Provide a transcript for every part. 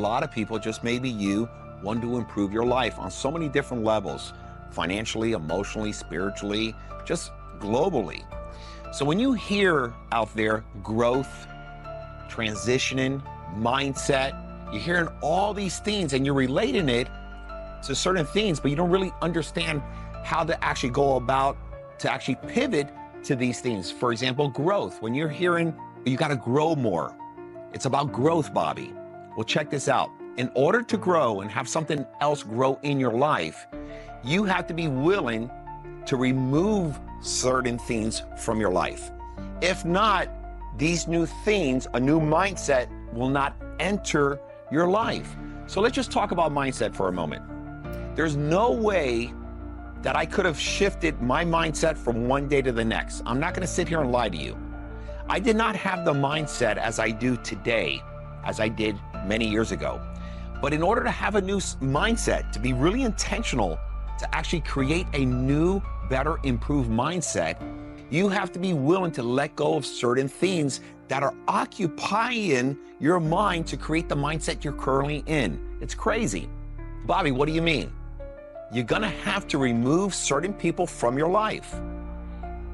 lot of people, just maybe you, want to improve your life on so many different levels, financially, emotionally, spiritually, just globally. So when you hear out there growth, transitioning, mindset, you're hearing all these things and you're relating it to certain things, but you don't really understand how to actually go about to actually pivot to these things. For example, growth. When you're hearing you got to grow more, it's about growth, Bobby. Well, check this out. In order to grow and have something else grow in your life, you have to be willing to remove certain things from your life. If not, these new things, a new mindset, will not enter your life. So let's just talk about mindset for a moment. There's no way that I could have shifted my mindset from one day to the next. I'm not going to sit here and lie to you. I did not have the mindset as I do today, as I did many years ago. But in order to have a new mindset, to be really intentional, to actually create a new, better, improved mindset, you have to be willing to let go of certain things that are occupying your mind to create the mindset you're currently in. It's crazy. Bobby, what do you mean? You're gonna have to remove certain people from your life.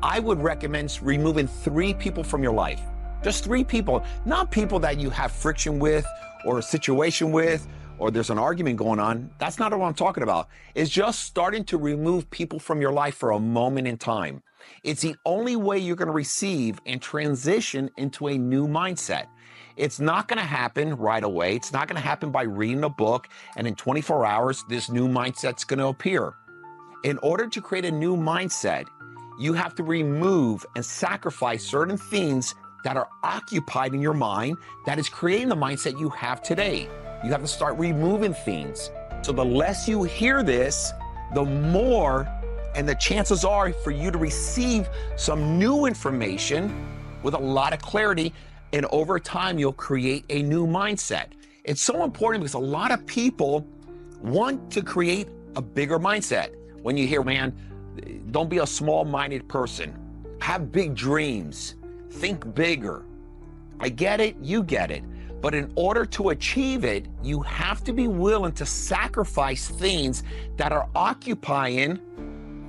I would recommend removing 3 people from your life. Just 3 people, not people that you have friction with or a situation with, or there's an argument going on. That's not what I'm talking about. It's just starting to remove people from your life for a moment in time. It's the only way you're gonna receive and transition into a new mindset. It's not gonna happen right away. It's not gonna happen by reading a book and in 24 hours, this new mindset's gonna appear. In order to create a new mindset, you have to remove and sacrifice certain things that are occupied in your mind that is creating the mindset you have today. You have to start removing things. So the less you hear this, the more, and the chances are for you to receive some new information with a lot of clarity, and over time, you'll create a new mindset. It's so important because a lot of people want to create a bigger mindset. When you hear, man, don't be a small-minded person. Have big dreams. Think bigger. I get it, you get it. But in order to achieve it, you have to be willing to sacrifice things that are occupying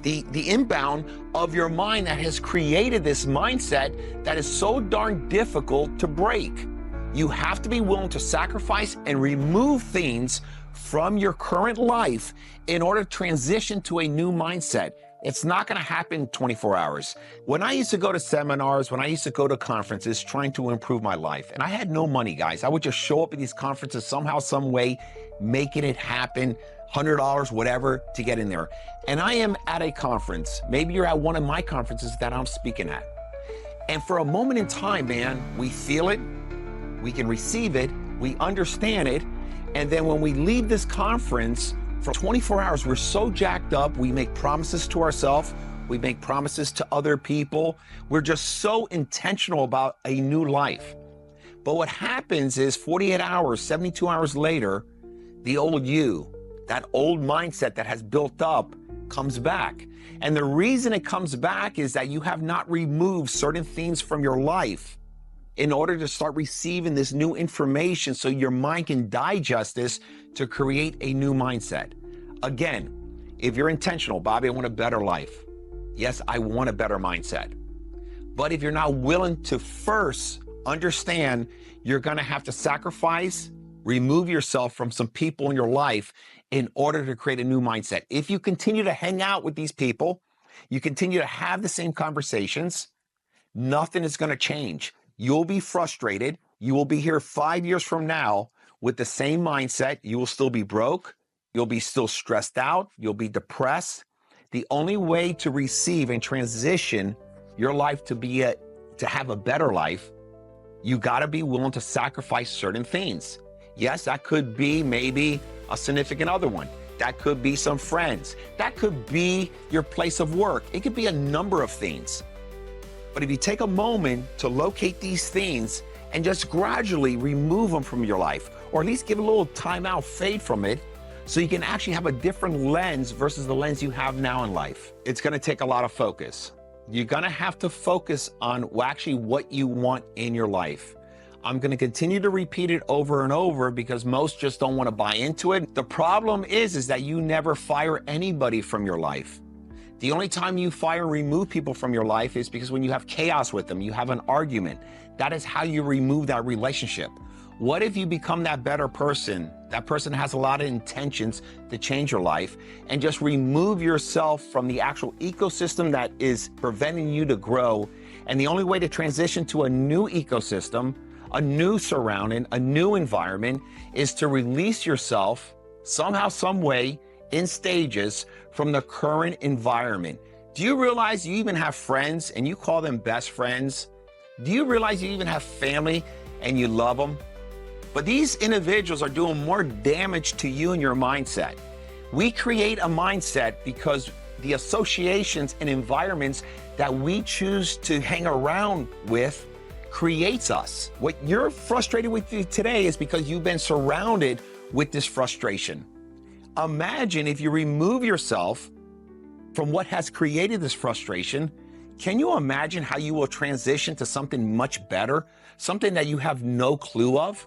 the inbound of your mind that has created this mindset that is so darn difficult to break. You have to be willing to sacrifice and remove things from your current life in order to transition to a new mindset. It's not going to happen in 24 hours. When I used to go to seminars, when I used to go to conferences trying to improve my life, and I had no money, guys. I would just show up at these conferences somehow, some way, making it happen, $100, whatever, to get in there. And I am at a conference. Maybe you're at one of my conferences that I'm speaking at. And for a moment in time, man, we feel it, we can receive it, we understand it, and then when we leave this conference, for 24 hours, we're so jacked up, we make promises to ourselves, we make promises to other people. We're just so intentional about a new life. But what happens is 48 hours, 72 hours later, the old you, that old mindset that has built up comes back. And the reason it comes back is that you have not removed certain things from your life in order to start receiving this new information so your mind can digest this to create a new mindset. Again, if you're intentional, Bobby, I want a better life. Yes, I want a better mindset. But if you're not willing to first understand, you're gonna have to sacrifice, remove yourself from some people in your life in order to create a new mindset. If you continue to hang out with these people, you continue to have the same conversations, nothing is gonna change. You'll be frustrated. You will be here 5 years from now with the same mindset. You will still be broke. You'll be still stressed out. You'll be depressed. The only way to receive and transition your life to have a better life, you gotta be willing to sacrifice certain things. Yes, that could be maybe a significant other one. That could be some friends. That could be your place of work. It could be a number of things. But if you take a moment to locate these things and just gradually remove them from your life, or at least give a little time out, fade from it, so you can actually have a different lens versus the lens you have now in life. It's gonna take a lot of focus. You're gonna have to focus on actually what you want in your life. I'm going to continue to repeat it over and over because most just don't want to buy into it. The problem is that you never fire anybody from your life. The only time you fire and remove people from your life is because when you have chaos with them, you have an argument. That is how you remove that relationship. What if you become that better person? That person has a lot of intentions to change your life, and just remove yourself from the actual ecosystem that is preventing you to grow. And the only way to transition to a new ecosystem, a new surrounding, a new environment, is to release yourself somehow, some way, in stages from the current environment. Do you realize you even have friends and you call them best friends? Do you realize you even have family and you love them? But these individuals are doing more damage to you and your mindset. We create a mindset because the associations and environments that we choose to hang around with creates us. What you're frustrated with today is because you've been surrounded with this frustration. Imagine if you remove yourself from what has created this frustration. Can you imagine how you will transition to something much better, something that you have no clue of?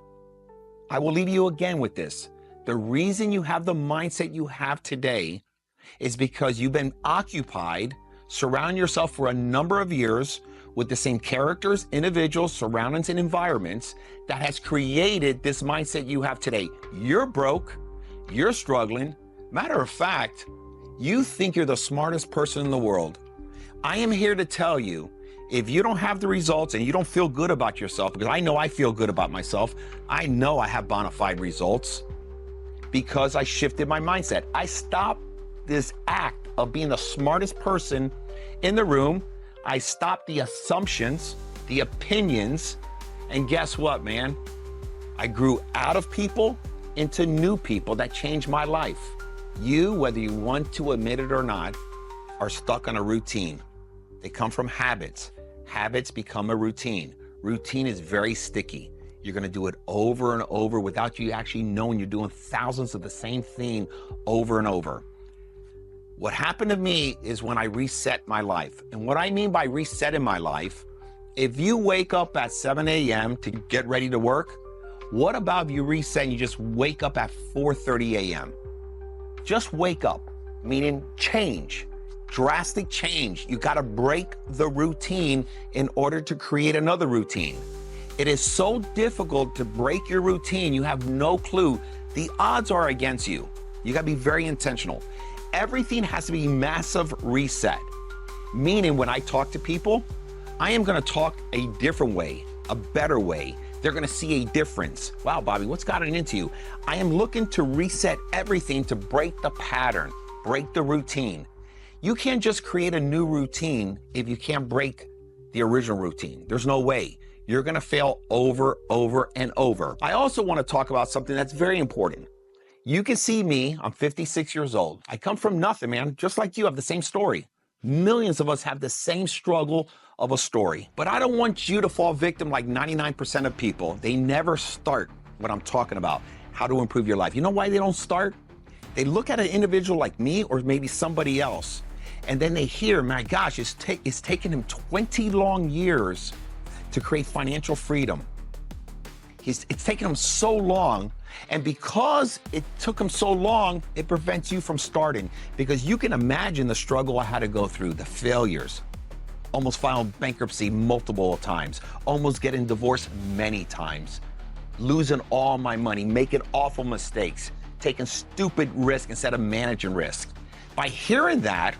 I will leave you again with this. The reason you have the mindset you have today is because you've been occupied, surrounding yourself for a number of years with the same characters, individuals, surroundings, and environments that has created this mindset you have today. You're broke, you're struggling. Matter of fact, you think you're the smartest person in the world. I am here to tell you, if you don't have the results and you don't feel good about yourself, because I know I feel good about myself, I know I have bona fide results because I shifted my mindset. I stopped this act of being the smartest person in the room. I stopped the assumptions, the opinions, and guess what, man? I grew out of people into new people that changed my life. You, whether you want to admit it or not, are stuck on a routine. They come from habits. Habits become a routine. Routine is very sticky. You're gonna do it over and over without you actually knowing you're doing thousands of the same thing over and over. What happened to me is when I reset my life. And what I mean by resetting my life, if you wake up at 7 a.m. to get ready to work, what about if you reset and you just wake up at 4:30 a.m.? Just wake up, meaning change. Drastic change. You got to break the routine in order to create another routine. It is so difficult to break your routine. You have no clue. The odds are against you. You got to be very intentional. Everything has to be massive reset. Meaning when I talk to people, I am going to talk a different way, a better way. They're going to see a difference. Wow, Bobby, what's gotten into you? I am looking to reset everything to break the pattern, break the routine. You can't just create a new routine if you can't break the original routine. There's no way. You're gonna fail over and over. I also wanna talk about something that's very important. You can see me, I'm 56 years old. I come from nothing, man. Just like you, have the same story. Millions of us have the same struggle of a story. But I don't want you to fall victim like 99% of people. They never start what I'm talking about, how to improve your life. You know why they don't start? They look at an individual like me or maybe somebody else, and then they hear, my gosh, it's taken him 20 long years to create financial freedom. It's taken him so long, and because it took him so long, it prevents you from starting. Because you can imagine the struggle I had to go through, the failures, almost filed bankruptcy multiple times, almost getting divorced many times, losing all my money, making awful mistakes, taking stupid risk instead of managing risk. By hearing that,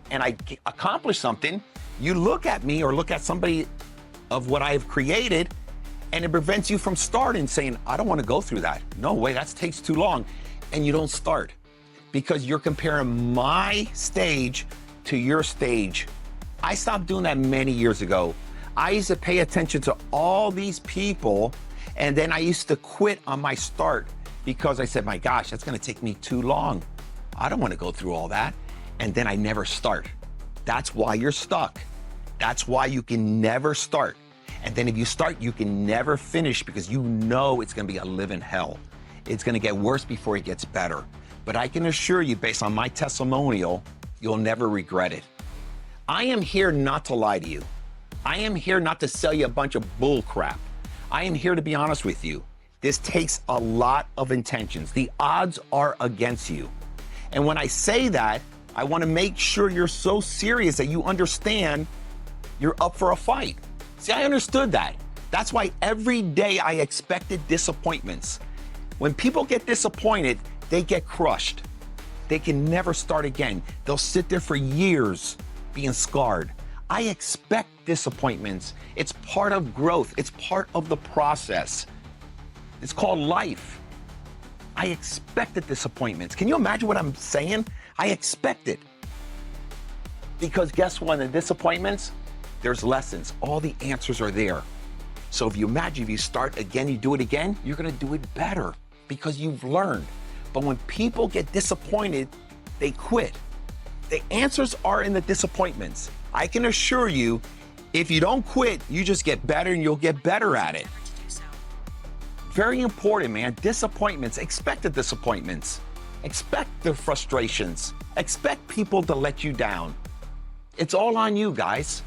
and I accomplish something, you look at me or look at somebody of what I've created, and it prevents you from starting, saying, I don't want to go through that. No way, that takes too long. And you don't start because you're comparing my stage to your stage. I stopped doing that many years ago. I used to pay attention to all these people, and then I used to quit on my start because I said, my gosh, that's going to take me too long. I don't want to go through all that. And then I never start. That's why you're stuck. That's why you can never start. And then if you start, you can never finish because you know it's gonna be a living hell. It's gonna get worse before it gets better. But I can assure you, based on my testimonial, you'll never regret it. I am here not to lie to you. I am here not to sell you a bunch of bull crap. I am here to be honest with you. This takes a lot of intentions. The odds are against you. And when I say that, I want to make sure you're so serious that you understand you're up for a fight. See, I understood that. That's why every day I expected disappointments. When people get disappointed, they get crushed. They can never start again. They'll sit there for years being scarred. I expect disappointments. It's part of growth. It's part of the process. It's called life. I expected disappointments. Can you imagine what I'm saying? I expect it. Because guess what? In the disappointments, there's lessons. All the answers are there. So if you start again, you do it again, you're gonna do it better because you've learned. But when people get disappointed, they quit. The answers are in the disappointments. I can assure you, if you don't quit, you just get better and you'll get better at it. Very important, man. Disappointments, expect the disappointments. Expect the frustrations. Expect people to let you down. It's all on you, guys.